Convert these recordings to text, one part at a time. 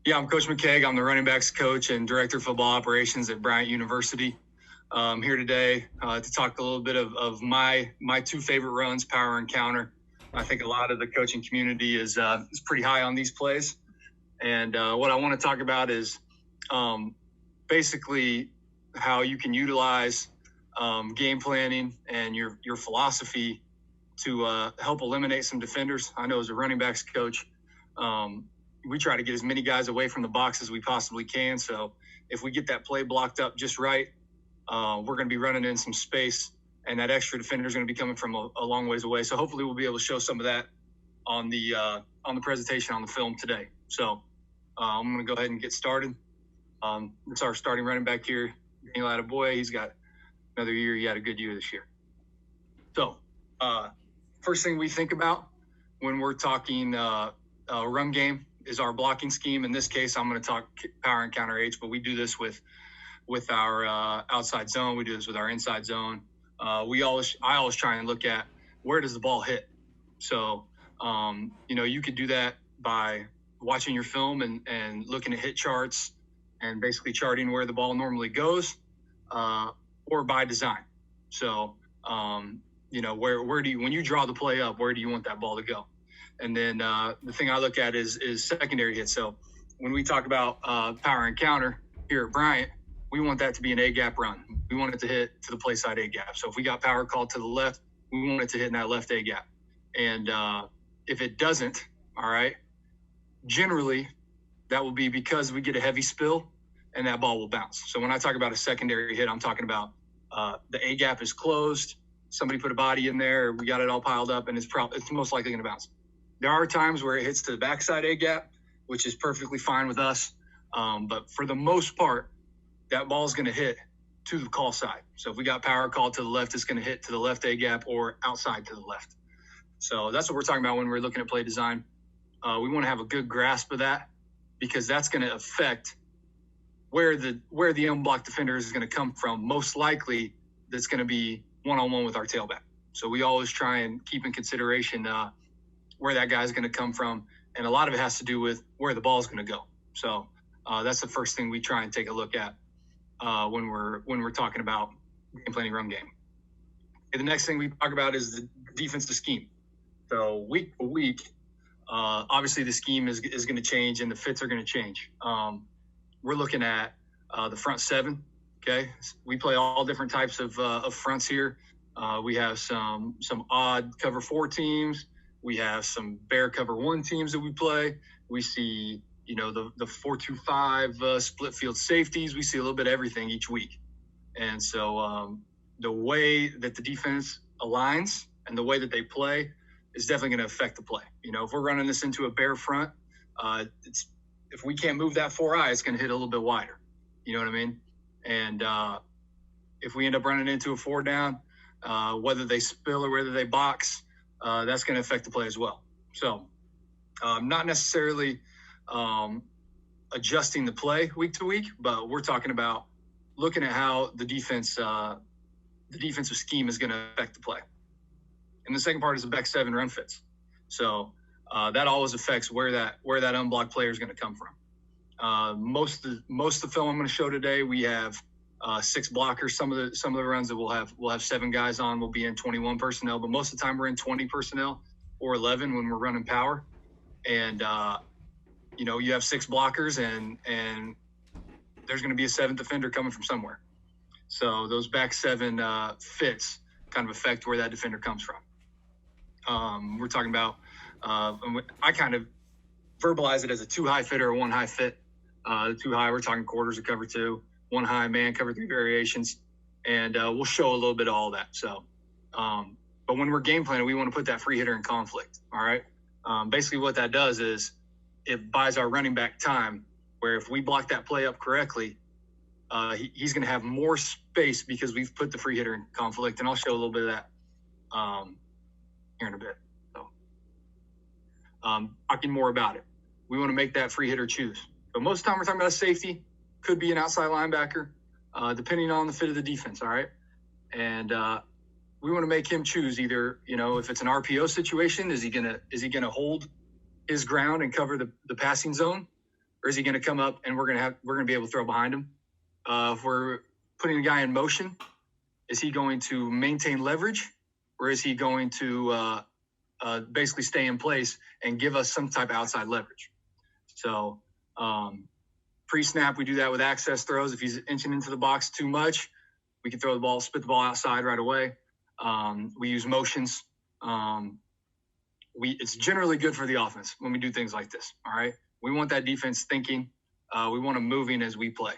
Yeah, I'm Coach McKaig. I'm the running backs coach and director of football operations at Bryant University. I'm here today to talk a little bit of my two favorite runs, power and counter. I think a lot of the coaching community is pretty high on these plays. And what I want to talk about is basically how you can utilize game planning and your philosophy to help eliminate some defenders. I know as a running backs coach, we try to get as many guys away from the box as we possibly can. So if we get that play blocked up just right, we're going to be running in some space, and that extra defender is going to be coming from a long ways away. So hopefully we'll be able to show some of that on the presentation on the film today. So I'm going to go ahead and get started. It's our starting running back here, Daniel Attaboy. He's got another year. He had a good year this year. So first thing we think about when we're talking run game is our blocking scheme. In this case, I'm going to talk power and counter H, but we do this with our outside zone. We do this with our inside zone. I always try and look at where does the ball hit. So, you could do that by watching your film and looking at hit charts and basically charting where the ball normally goes, or by design. So, where do you, when you draw the play up, where do you want that ball to go? And then the thing I look at is secondary hits. So when we talk about power and counter here at Bryant, we want that to be an A-gap run. We want it to hit to the play side A-gap. So if we got power called to the left, we want it to hit in that left A-gap. And if it doesn't, all right, generally that will be because we get a heavy spill and that ball will bounce. So when I talk about a secondary hit, I'm talking about the A-gap is closed, somebody put a body in there, we got it all piled up, and it's most likely going to bounce. There are times where it hits to the backside A-gap, which is perfectly fine with us. But for the most part, that ball is going to hit to the call side. So if we got power called to the left, it's going to hit to the left A-gap or outside to the left. So that's what we're talking about when we're looking at play design. We want to have a good grasp of that because that's going to affect where the unblocked defender is going to come from. Most likely, that's going to be one-on-one with our tailback. So we always try and keep in consideration where that guy's going to come from. And a lot of it has to do with where the ball is going to go. So that's the first thing we try and take a look at when we're talking about game planning run game. And the next thing we talk about is the defensive scheme. So week to week, obviously the scheme is going to change and the fits are going to change. We're looking at the front seven. Okay. We play all different types of fronts here. We have some odd cover 4 teams. We have some bear cover 1 teams that we play. We see, the 4-2-5 split field safeties. We see a little bit of everything each week. And so the way that the defense aligns and the way that they play is definitely going to affect the play. If we're running this into a bear front, if we can't move that 4-eye, it's going to hit a little bit wider. You know what I mean? And if we end up running into a 4-down, whether they spill or whether they box, that's going to affect the play as well. So not necessarily adjusting the play week to week, but we're talking about looking at how the defensive scheme is going to affect the play. And the second part is the back 7 run fits. So that always affects where that unblocked player is going to come from. Most of the film I'm going to show today, we have 6 blockers. Some of the runs that we'll have 7 guys on. We'll be in 21 personnel, but most of the time we're in 20 personnel or 11 when we're running power. And you have 6 blockers, and there's going to be a 7th defender coming from somewhere. So those back 7 fits kind of affect where that defender comes from. We're talking about I kind of verbalize it as a 2-high fit or a 1-high fit. The 2-high, we're talking quarters of cover 2. 1-high man, cover 3 variations, and we'll show a little bit of all that. So, but when we're game planning, we want to put that free hitter in conflict. All right. Basically, what that does is it buys our running back time. Where if we block that play up correctly, he's going to have more space because we've put the free hitter in conflict, and I'll show a little bit of that here in a bit. So, talking more about it, we want to make that free hitter choose. But most of the time, we're talking about a safety. Could be an outside linebacker, depending on the fit of the defense, all right? And we want to make him choose either, if it's an RPO situation, is he gonna hold his ground and cover the passing zone? or is he going to come up and we're going to be able to throw behind him? If we're putting a guy in motion, is he going to maintain leverage, or is he going to basically stay in place and give us some type of outside leverage? So pre-snap, we do that with access throws. If he's inching into the box too much, we can throw the ball, spit the ball outside right away. We use motions. It's generally good for the offense when we do things like this. All right. We want that defense thinking. We want them moving as we play.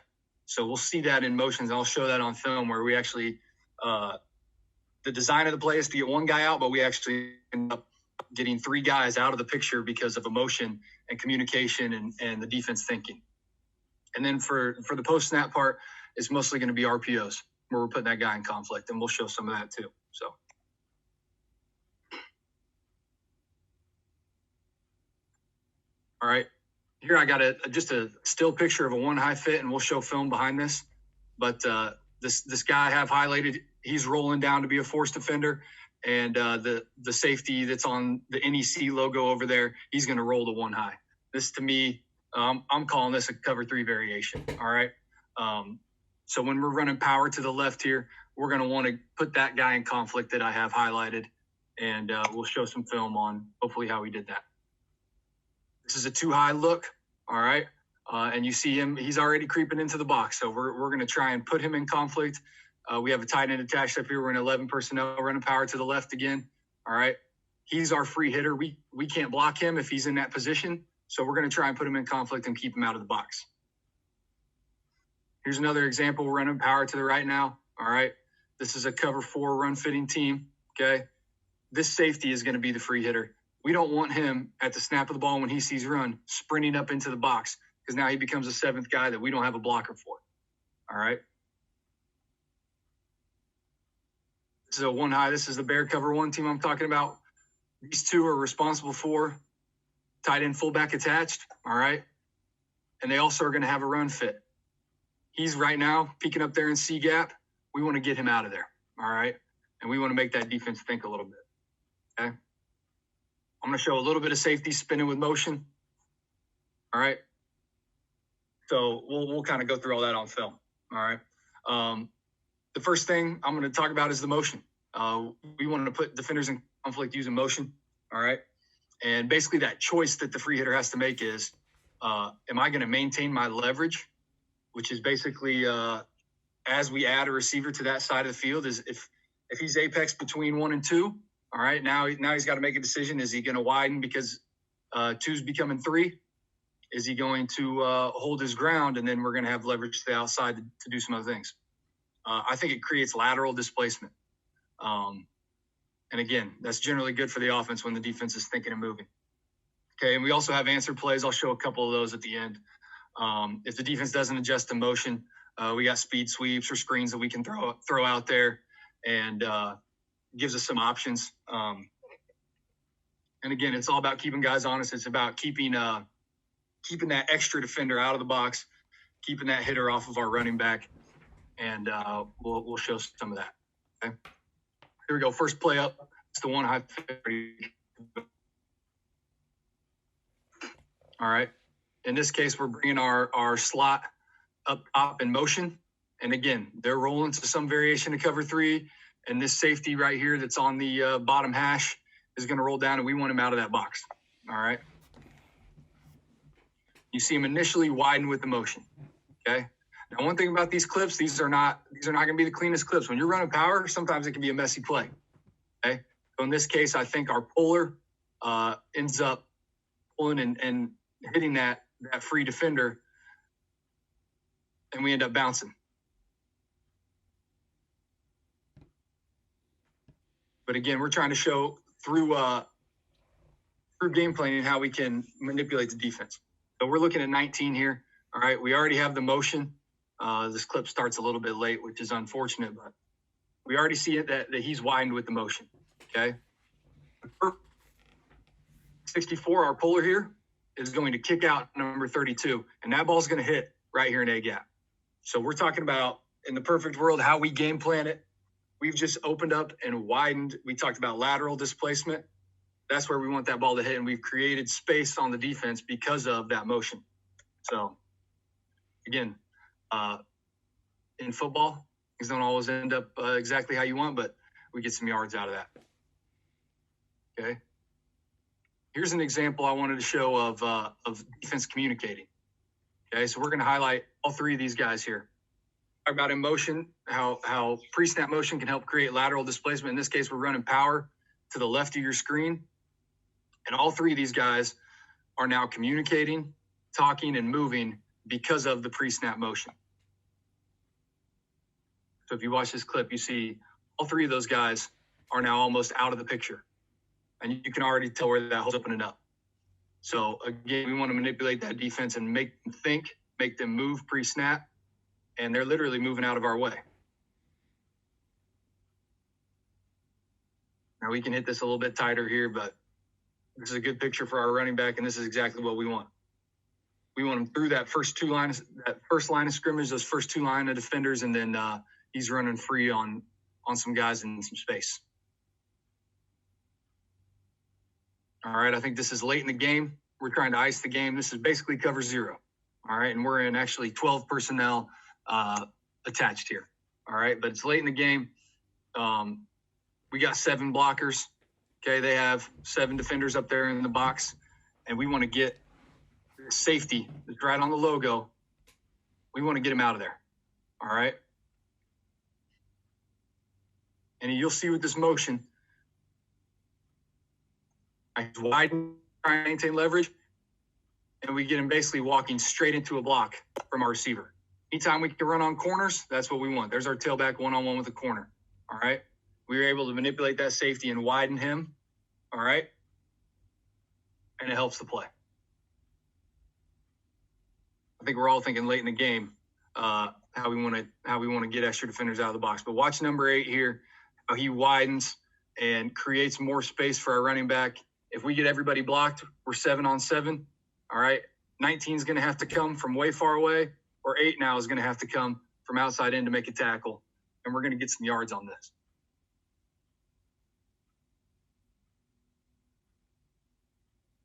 So we'll see that in motions. I'll show that on film where we actually, the design of the play is to get one guy out, but we actually end up getting three guys out of the picture because of emotion and communication and the defense thinking. And then for the post-snap part, it's mostly going to be RPOs where we're putting that guy in conflict, and we'll show some of that too. So. All right. Here I got just a still picture of a one high fit, and we'll show film behind this. But this guy I have highlighted, he's rolling down to be a force defender, and the safety that's on the NEC logo over there, he's going to roll to one high. This to me, I'm calling this a cover 3 variation. All right. So when we're running power to the left here, we're going to want to put that guy in conflict that I have highlighted, and we'll show some film on hopefully how we did that. This is a 2-high look, all right? And you see him, he's already creeping into the box. So we're going to try and put him in conflict. We have a tight end attached up here. We're in 11 personnel, running power to the left again, all right? He's our free hitter. We can't block him if he's in that position. So we're going to try and put him in conflict and keep him out of the box. Here's another example. We're running power to the right now, all right? This is a cover 4 run-fitting team, okay? This safety is going to be the free hitter. We don't want him at the snap of the ball when he sees run sprinting up into the box, because now he becomes a 7th guy that we don't have a blocker for. All right. This is a 1-high. This is the bear cover 1 team I'm talking about. These two are responsible for tight end fullback attached. All right. And they also are going to have a run fit. He's right now peeking up there in C gap. We want to get him out of there. All right. And we want to make that defense think a little bit. Okay. I'm going to show a little bit of safety spinning with motion. All right. So we'll kind of go through all that on film. All right. The first thing I'm going to talk about is the motion. We want to put defenders in conflict using motion. All right. And basically that choice that the free hitter has to make is, am I going to maintain my leverage, which is basically as we add a receiver to that side of the field, is if he's apex between 1 and 2, all right, now he's got to make a decision. Is he going to widen because 2's becoming 3? Is he going to hold his ground, and then we're going to have leverage to the outside to do some other things? I think it creates lateral displacement. And again, that's generally good for the offense when the defense is thinking and moving. Okay, and we also have answer plays. I'll show a couple of those at the end. If the defense doesn't adjust to motion, we got speed sweeps or screens that we can throw out there, and gives us some options. And again, it's all about keeping guys honest. It's about keeping that extra defender out of the box, keeping that hitter off of our running back, and we'll show some of that. Okay, here we go. First play up. It's the 1-high. All right. In this case, we're bringing our slot up top in motion, and again, they're rolling to some variation of cover 3. And this safety right here that's on the bottom hash is going to roll down, and we want him out of that box. All right. You see him initially widen with the motion. Okay. Now, one thing about these clips, these are not going to be the cleanest clips. When you're running power, sometimes it can be a messy play. Okay. So in this case, I think our puller ends up pulling and hitting that free defender, and we end up bouncing. But again, we're trying to show through game planning how we can manipulate the defense. So we're looking at 19 here. All right, we already have the motion. This clip starts a little bit late, which is unfortunate, but we already see it that he's widened with the motion. Okay. 64, our puller here is going to kick out number 32, and that ball's going to hit right here in A gap. So we're talking about, in the perfect world, how we game plan it. We've just opened up and widened. We talked about lateral displacement. That's where we want that ball to hit, and we've created space on the defense because of that motion. So, again, in football, things don't always end up exactly how you want, but we get some yards out of that. Okay. Here's an example I wanted to show of defense communicating. Okay, so we're going to highlight all three of these guys here. Talk about in motion, how pre-snap motion can help create lateral displacement. In this case, we're running power to the left of your screen. And all three of these guys are now communicating, talking, and moving because of the pre-snap motion. So if you watch this clip, you see all three of those guys are now almost out of the picture. And you can already tell where that hole's opening up. So again, we want to manipulate that defense and make them think, make them move pre-snap, and they're literally moving out of our way. Now we can hit this a little bit tighter here, but this is a good picture for our running back, and this is exactly what we want. We want him through that first line of scrimmage, those first two line of defenders, and then he's running free on some guys in some space. All right, I think this is late in the game. We're trying to ice the game. This is basically cover zero. All right, and we're in actually 12 personnel attached here. All right, but it's late in the game. We got 7 blockers. Okay, they have 7 defenders up there in the box, and we want to get safety that's right on the logo. We want to get him out of there. All right, and you'll see with this motion, he's widen, trying to maintain leverage, and we get him basically walking straight into a block from our receiver. Anytime we can run on corners, that's what we want. There's our tailback one-on-one with the corner. All right, we were able to manipulate that safety and widen him. All right, and it helps the play. I think we're all thinking late in the game how we want to get extra defenders out of the box. But watch number 8 here, how he widens and creates more space for our running back. If we get everybody blocked, we're 7-on-7. All right, 19 is going to have to come from way far away, or 8 now is going to have to come from outside in to make a tackle, and we're going to get some yards on this.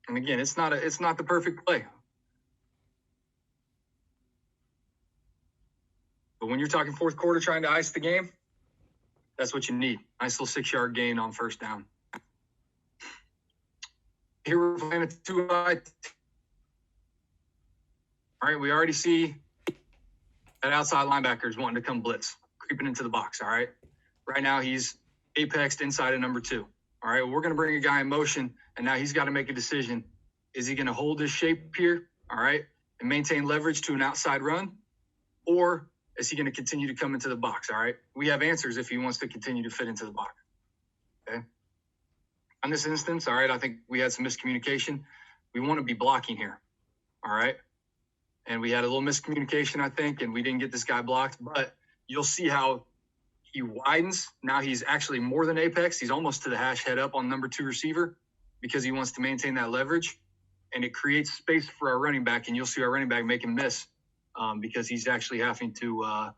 And again, it's not the perfect play. But when you're talking fourth quarter trying to ice the game, that's what you need. Nice little 6-yard gain on first down. Here we're playing a 2-high. All right, we already see that outside linebacker is wanting to come blitz, creeping into the box, all right? Right now he's apexed inside of number 2. All right, well, we're going to bring a guy in motion, and now he's got to make a decision. Is he going to hold his shape here, all right, and maintain leverage to an outside run, or is he going to continue to come into the box, all right? We have answers if he wants to continue to fit into the box, okay? On this instance, all right, I think we had some miscommunication. We want to be blocking here, all right? And we had a little miscommunication, I think, and we didn't get this guy blocked, but you'll see how he widens. Now he's actually more than apex. He's almost to the hash head up on number 2 receiver because he wants to maintain that leverage, and it creates space for our running back, and you'll see our running back make him miss because he's actually having to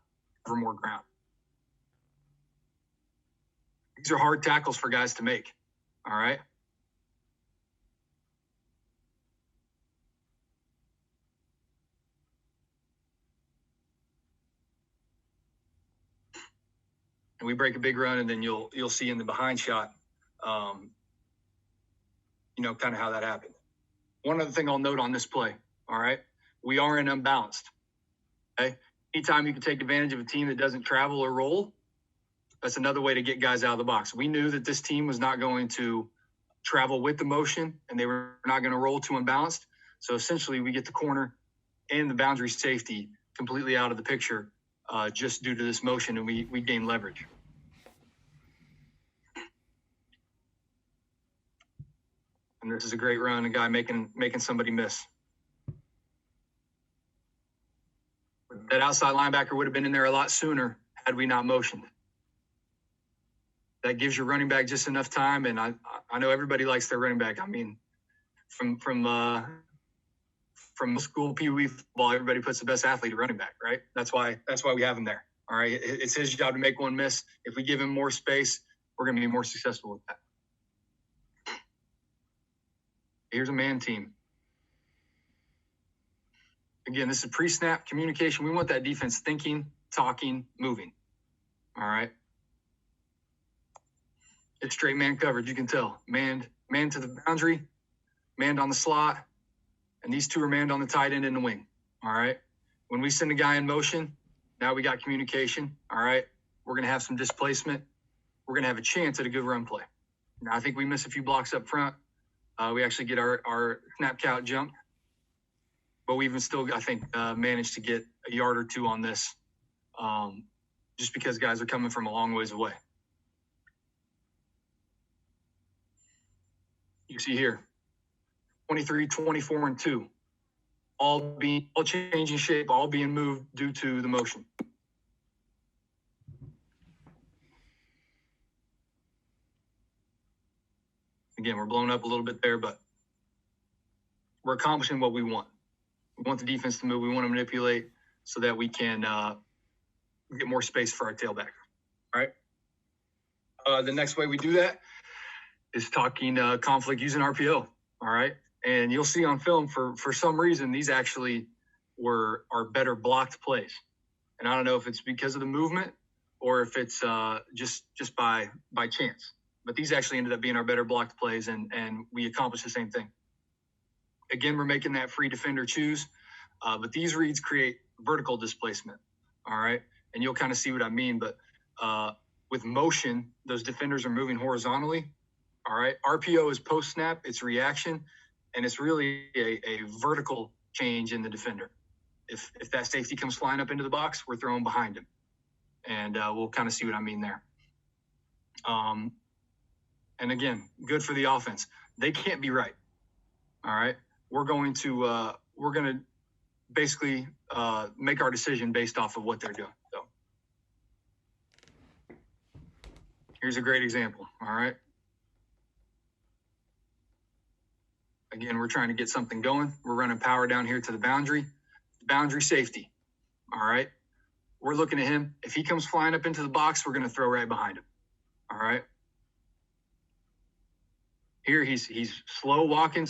cover more ground. These are hard tackles for guys to make, all right? And we break a big run, and then you'll see in the behind shot, kind of how that happened. One other thing I'll note on this play, all right? We are in unbalanced, okay? Anytime you can take advantage of a team that doesn't travel or roll, that's another way to get guys out of the box. We knew that this team was not going to travel with the motion, and they were not going to roll to unbalanced. So essentially, we get the corner and the boundary safety completely out of the picture just due to this motion, and we gain leverage. And this is a great run, a guy making somebody miss. That outside linebacker would have been in there a lot sooner had we not motioned. That gives your running back just enough time, and I know everybody likes their running back. I mean, from school Pee Wee football, everybody puts the best athlete at running back, right? That's why we have him there. All right, it's his job to make one miss. If we give him more space, we're going to be more successful with that. Here's a man team. Again, this is pre-snap communication. We want that defense thinking, talking, moving. All right. It's straight man coverage. You can tell. Man to the boundary, manned on the slot, and these two are manned on the tight end and the wing. All right. When we send a guy in motion, now we got communication. All right. We're going to have some displacement. We're going to have a chance at a good run play. Now, I think we miss a few blocks up front. We actually get our snap count jumped. But we even still, I think, managed to get a yard or two on this just because guys are coming from a long ways away. You see here, 23, 24, and 2. All changing shape, all being moved due to the motion. Again, we're blown up a little bit there, but we're accomplishing what we want. We want the defense to move. We want to manipulate so that we can get more space for our tailback. All right. The next way we do that is talking conflict using RPO. All right. And you'll see on film for some reason, these actually are better blocked plays. And I don't know if it's because of the movement or if it's just by chance. But these actually ended up being our better blocked plays, and we accomplished the same thing. Again, we're making that free defender choose, but these reads create vertical displacement, all right? And you'll kind of see what I mean, but with motion, those defenders are moving horizontally, all right? RPO is post-snap, it's reaction, and it's really a vertical change in the defender. If that safety comes flying up into the box, we're throwing behind him, and we'll kind of see what I mean there. And again, good for the offense. They can't be right, all right? We're going to basically make our decision based off of what they're doing. So here's a great example. All right. Again, we're trying to get something going. We're running power down here to the boundary safety. All right. We're looking at him. If he comes flying up into the box, we're going to throw right behind him. All right. Here he's slow walking.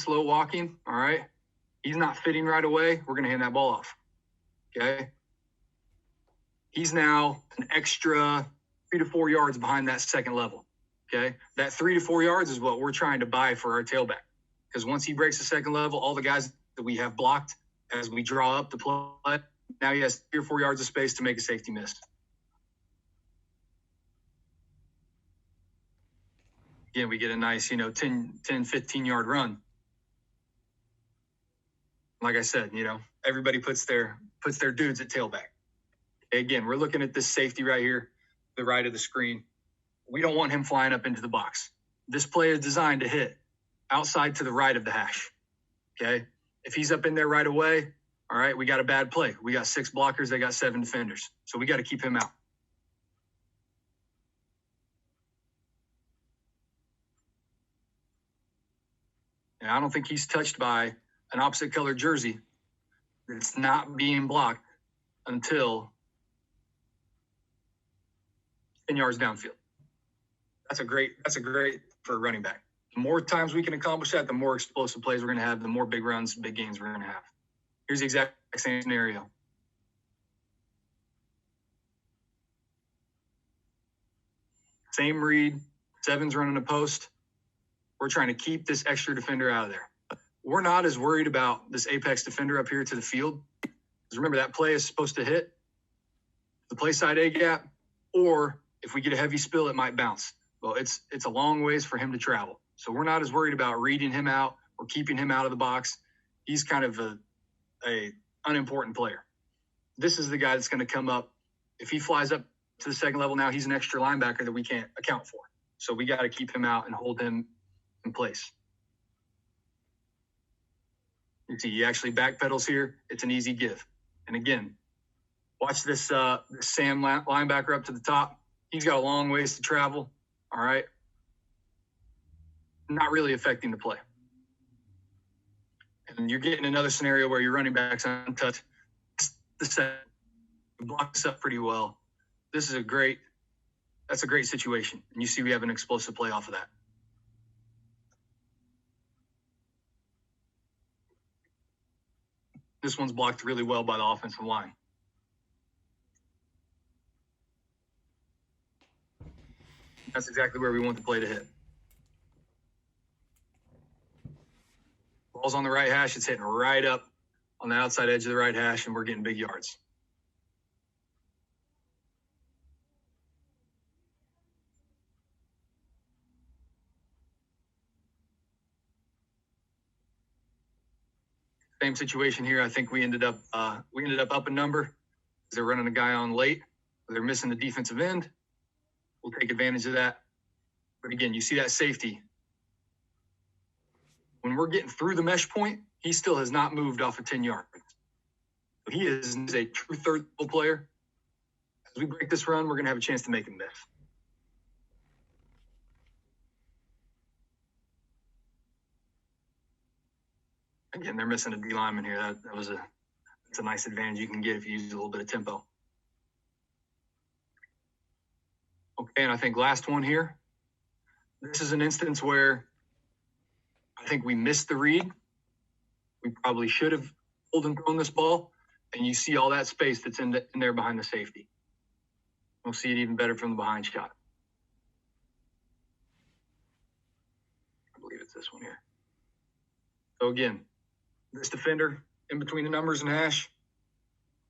All right. He's not fitting right away. We're going to hand that ball off. Okay. He's now an extra 3 to 4 yards behind that second level. Okay. That 3 to 4 yards is what we're trying to buy for our tailback. Because once he breaks the second level, all the guys that we have blocked as we draw up the play, now he has 3 or 4 yards of space to make a safety miss. Again, we get a nice, 10, 15 yard run. Like I said, everybody puts their dudes at tailback. Again, we're looking at this safety right here, the right of the screen. We don't want him flying up into the box. This play is designed to hit outside to the right of the hash. Okay. If he's up in there right away, all right, we got a bad play. We got 6 blockers. They got 7 defenders. So we got to keep him out. And I don't think he's touched by an opposite color jersey that's not being blocked until 10 yards downfield. That's a great for a running back. The more times we can accomplish that, the more explosive plays we're going to have, the more big runs, big gains we're going to have. Here's the exact same scenario. Same read, 7's running a post. We're trying to keep this extra defender out of there. We're not as worried about this apex defender up here to the field. Because remember, that play is supposed to hit the play side A gap, or if we get a heavy spill, it might bounce. Well, it's a long ways for him to travel. So we're not as worried about reading him out or keeping him out of the box. He's kind of a unimportant player. This is the guy that's going to come up. If he flies up to the second level now, he's an extra linebacker that we can't account for. So we got to keep him out and hold him in place. You see, he actually backpedals here. It's an easy give. And again, watch this Sam linebacker up to the top. He's got a long ways to travel. All right. Not really affecting the play. And you're getting another scenario where your running back's untouched. The set blocks up pretty well. This is that's a great situation. And you see we have an explosive play off of that. This one's blocked really well by the offensive line. That's exactly where we want the play to hit. Ball's on the right hash. It's hitting right up on the outside edge of the right hash, and we're getting big yards. Same situation here. I think we ended up up a number. They're running a guy on late. They're missing the defensive end. We'll take advantage of that. But again, you see that safety. When we're getting through the mesh point, he still has not moved off of 10 yards. He is a true third player. As we break this run, we're going to have a chance to make him miss. Again, they're missing a D lineman here. That's a nice advantage you can get if you use a little bit of tempo. Okay, and I think last one here. This is an instance where I think we missed the read. We probably should have pulled and thrown this ball, and you see all that space that's in there behind the safety. We'll see it even better from the behind shot. I believe it's this one here. So again, this defender in between the numbers and hash,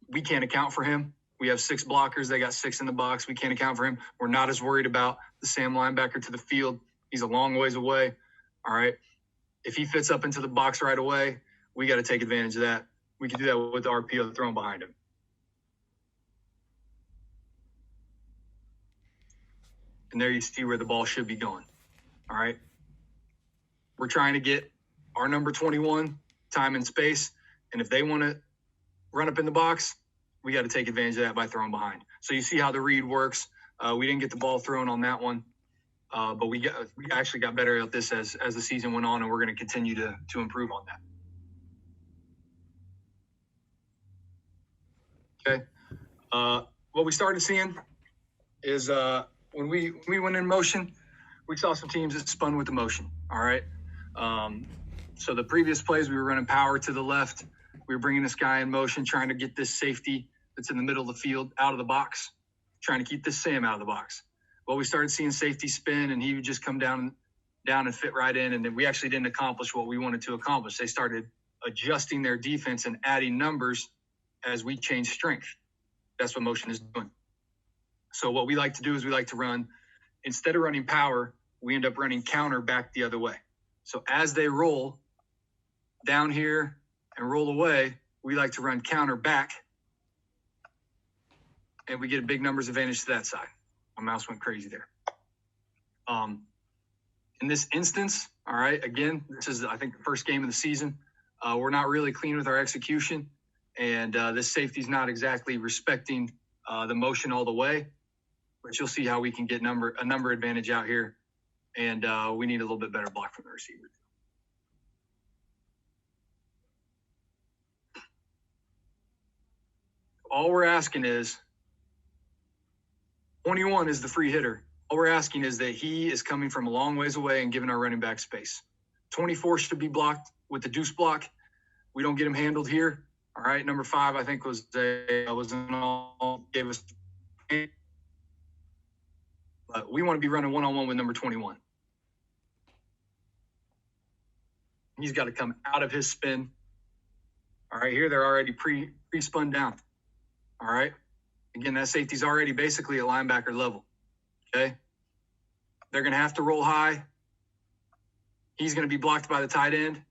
we can't account for him. We have 6 blockers. They got 6 in the box. We can't account for him. We're not as worried about the Sam linebacker to the field. He's a long ways away. All right. If he fits up into the box right away, we got to take advantage of that. We can do that with the RPO thrown behind him. And there you see where the ball should be going. All right. We're trying to get our number 21 time and space. And if they want to run up in the box, we got to take advantage of that by throwing behind. So you see how the read works. We didn't get the ball thrown on that one, but we actually got better at this as the season went on, and we're going to continue to improve on that. Okay. What we started seeing is when we went in motion, we saw some teams that spun with the motion. All right. So the previous plays, we were running power to the left. We were bringing this guy in motion, trying to get this safety that's in the middle of the field out of the box, trying to keep this Sam out of the box. Well, we started seeing safety spin, and he would just come down and fit right in, and then we actually didn't accomplish what we wanted to accomplish. They started adjusting their defense and adding numbers as we change strength. That's what motion is doing. So what we like to do is we like to run, instead of running power, we end up running counter back the other way. So as they roll down here and roll away, we like to run counter back, and we get a big numbers advantage to that side. My mouse went crazy there. In this instance, all right, again, this is, I think, the first game of the season. We're not really clean with our execution, and this safety's not exactly respecting the motion all the way, but you'll see how we can get a number advantage out here, and we need a little bit better block from the receiver. All we're asking is 21 is the free hitter. All we're asking is that he is coming from a long ways away and giving our running back space. 24 should be blocked with the deuce block. We don't get him handled here. All right, number 5, I think, was an all, gave us. But we want to be running one-on-one with number 21. He's got to come out of his spin. All right, here they're already pre-spun down. All right. Again, that safety's already basically at linebacker level. Okay. They're going to have to roll high. He's going to be blocked by the tight end.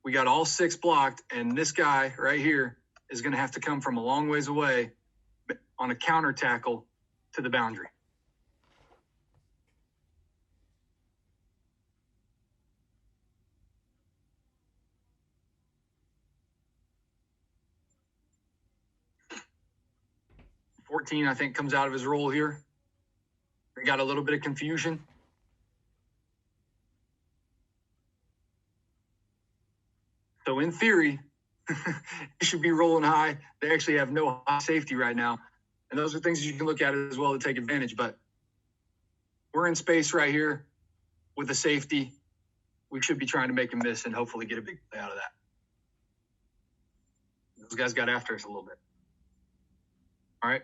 We got all 6 blocked, and this guy right here is going to have to come from a long ways away on a counter tackle to the boundary. $14, I think, comes out of his role here. We got a little bit of confusion. So in theory, he should be rolling high. They actually have no high safety right now. And those are things you can look at as well to take advantage. But we're in space right here with a safety. We should be trying to make him miss and hopefully get a big play out of that. Those guys got after us a little bit. All right.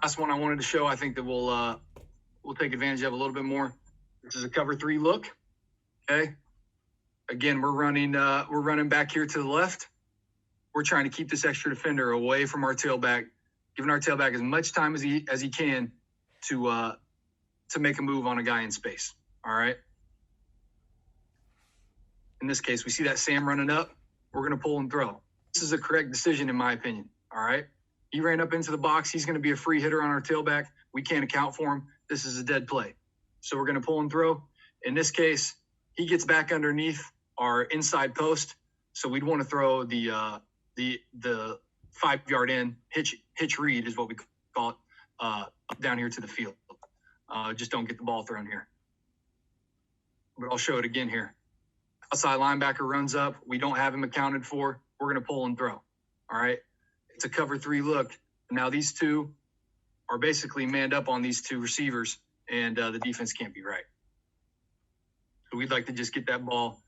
Last one I wanted to show, I think that we'll take advantage of a little bit more. This is a cover 3 look. Okay. Again, we're running back here to the left. We're trying to keep this extra defender away from our tailback, giving our tailback as much time as he can to make a move on a guy in space. All right. In this case, we see that Sam running up. We're going to pull and throw. This is a correct decision, in my opinion. All right. He ran up into the box. He's going to be a free hitter on our tailback. We can't account for him. This is a dead play. So we're going to pull and throw. In this case, he gets back underneath our inside post. So we'd want to throw the 5-yard in hitch read is what we call it, up down here to the field. Just don't get the ball thrown here. But I'll show it again here. Outside linebacker runs up. We don't have him accounted for. We're going to pull and throw. All right. It's a cover 3 look. Now these two are basically manned up on these two receivers, and the defense can't be right. So we'd like to just get that ball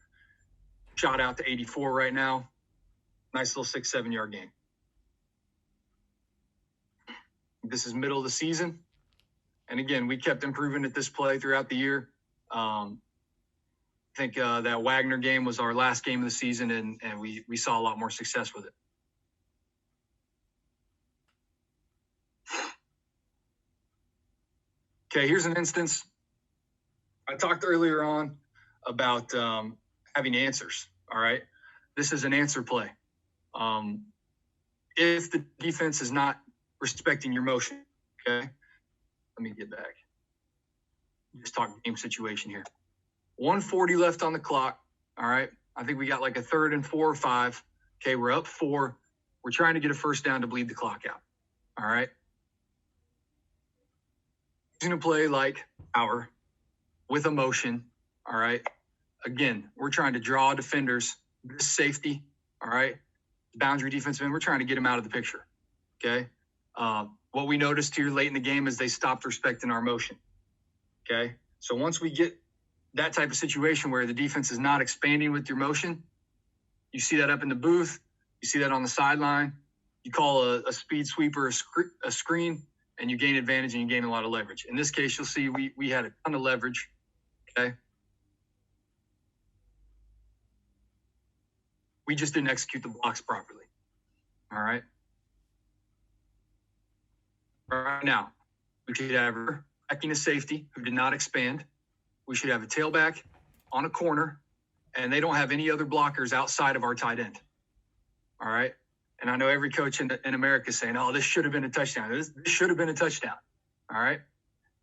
shot out to 84 right now. Nice little 6-7 yard gain. This is middle of the season. And again, we kept improving at this play throughout the year. I think that Wagner game was our last game of the season, and we saw a lot more success with it. Okay, here's an instance. I talked earlier on about having answers, all right? This is an answer play. If the defense is not respecting your motion, okay? Let me get back. Just talk game situation here. 1:40 left on the clock, all right? I think we got like a 3rd and 4 or 5. Okay, we're up 4. We're trying to get a first down to bleed the clock out, all right? Using a play like our with emotion, all right? Again, we're trying to draw defenders, this safety, all right? Boundary defenseman, we're trying to get him out of the picture, okay? What we noticed here late in the game is they stopped respecting our motion, okay? So once we get that type of situation where the defense is not expanding with your motion, you see that up in the booth, you see that on the sideline, you call a speed sweep or a screen, and you gain advantage and you gain a lot of leverage. In this case, you'll see we had a ton of leverage, okay? We just didn't execute the blocks properly, all right? Right now, we should have backing a safety who did not expand. We should have a tailback on a corner, and they don't have any other blockers outside of our tight end, all right? And I know every coach in America is saying, oh, this should have been a touchdown. This should have been a touchdown, all right?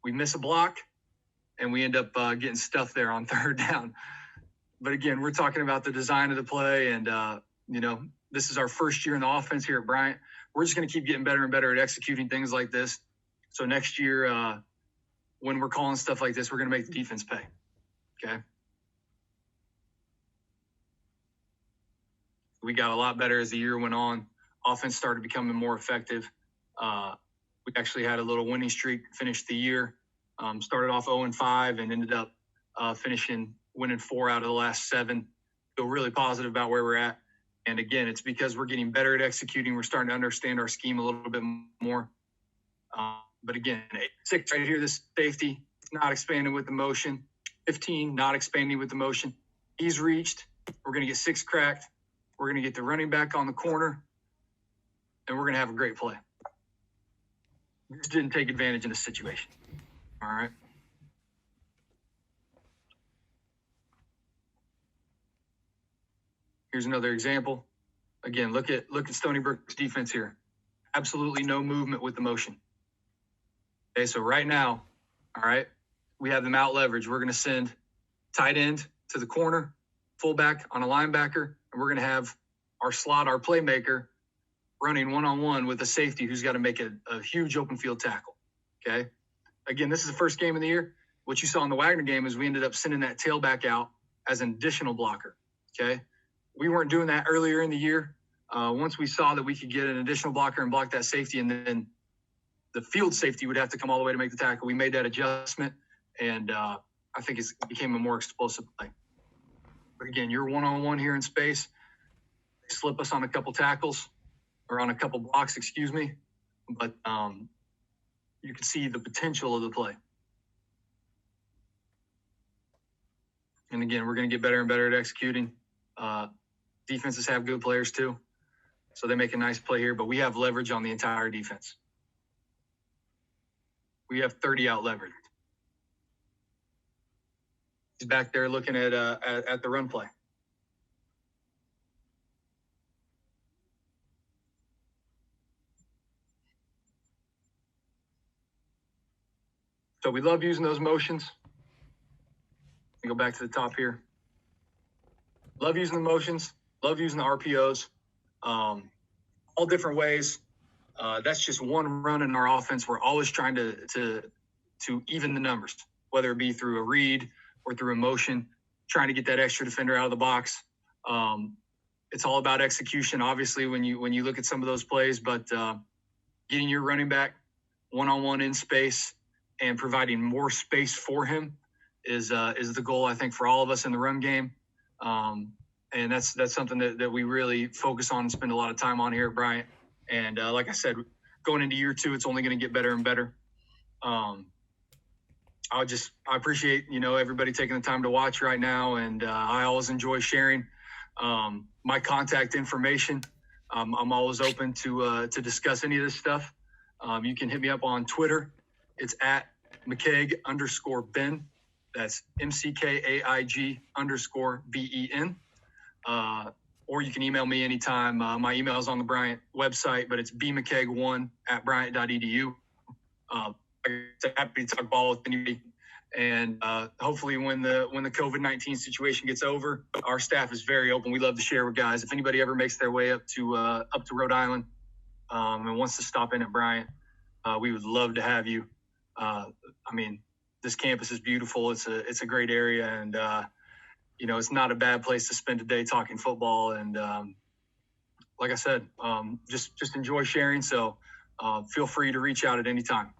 We miss a block, and we end up getting stuffed there on 3rd down. But again, we're talking about the design of the play, and, this is our first year in the offense here at Bryant. We're just going to keep getting better and better at executing things like this. So next year, when we're calling stuff like this, we're going to make the defense pay, okay? We got a lot better as the year went on. Offense started becoming more effective. We actually had a little winning streak, finished the year. Started off 0-5 and ended up winning 4 out of the last 7. Feel really positive about where we're at. And again, it's because we're getting better at executing. We're starting to understand our scheme a little bit more. But again, 6 right here, this safety, not expanding with the motion. 15, not expanding with the motion. He's reached. We're going to get 6 cracked. We're going to get the running back on the corner. And we're going to have a great play. We just didn't take advantage in this situation. All right. Here's another example. Again, look at Stony Brook's defense here. Absolutely no movement with the motion. Okay, so right now, all right, we have them out leverage. We're going to send tight end to the corner, fullback on a linebacker, and we're going to have our slot, our playmaker, running one-on-one with a safety who's got to make a huge open field tackle, okay? Again, this is the first game of the year. What you saw in the Wagner game is we ended up sending that tailback out as an additional blocker, okay? We weren't doing that earlier in the year. Once we saw that we could get an additional blocker and block that safety, and then the field safety would have to come all the way to make the tackle, we made that adjustment, and I think it became a more explosive play. But again, you're one-on-one here in space. They slip us on a couple tackles or on a couple blocks, excuse me. But you can see the potential of the play. And again, we're going to get better and better at executing. Defenses have good players too. So they make a nice play here, but we have leverage on the entire defense. We have 30 out leverage. He's back there looking at the run play. So we love using those motions. Let me go back to the top here. Love using the motions. Love using the RPOs. All different ways. That's just one run in our offense. We're always trying to even the numbers, whether it be through a read or through a motion, trying to get that extra defender out of the box. It's all about execution, obviously, when you look at some of those plays, but getting your running back one-on-one in space and providing more space for him is the goal, I think, for all of us in the run game. And that's something that we really focus on and spend a lot of time on here at Bryant. And like I said, going into year 2, it's only going to get better and better. I appreciate, everybody taking the time to watch right now. And I always enjoy sharing my contact information. I'm always open to discuss any of this stuff. You can hit me up on Twitter. It's at McKaig_Ben. That's MCKAIG_BEN. Or you can email me anytime. My email is on the Bryant website, but it's bmckaig1@bryant.edu. I'm happy to talk ball with anybody. And hopefully when the COVID-19 situation gets over, our staff is very open. We love to share with guys. If anybody ever makes their way up to Rhode Island and wants to stop in at Bryant, we would love to have you. This campus is beautiful. It's a great area, and it's not a bad place to spend a day talking football. And like I said, just enjoy sharing. So feel free to reach out at any time.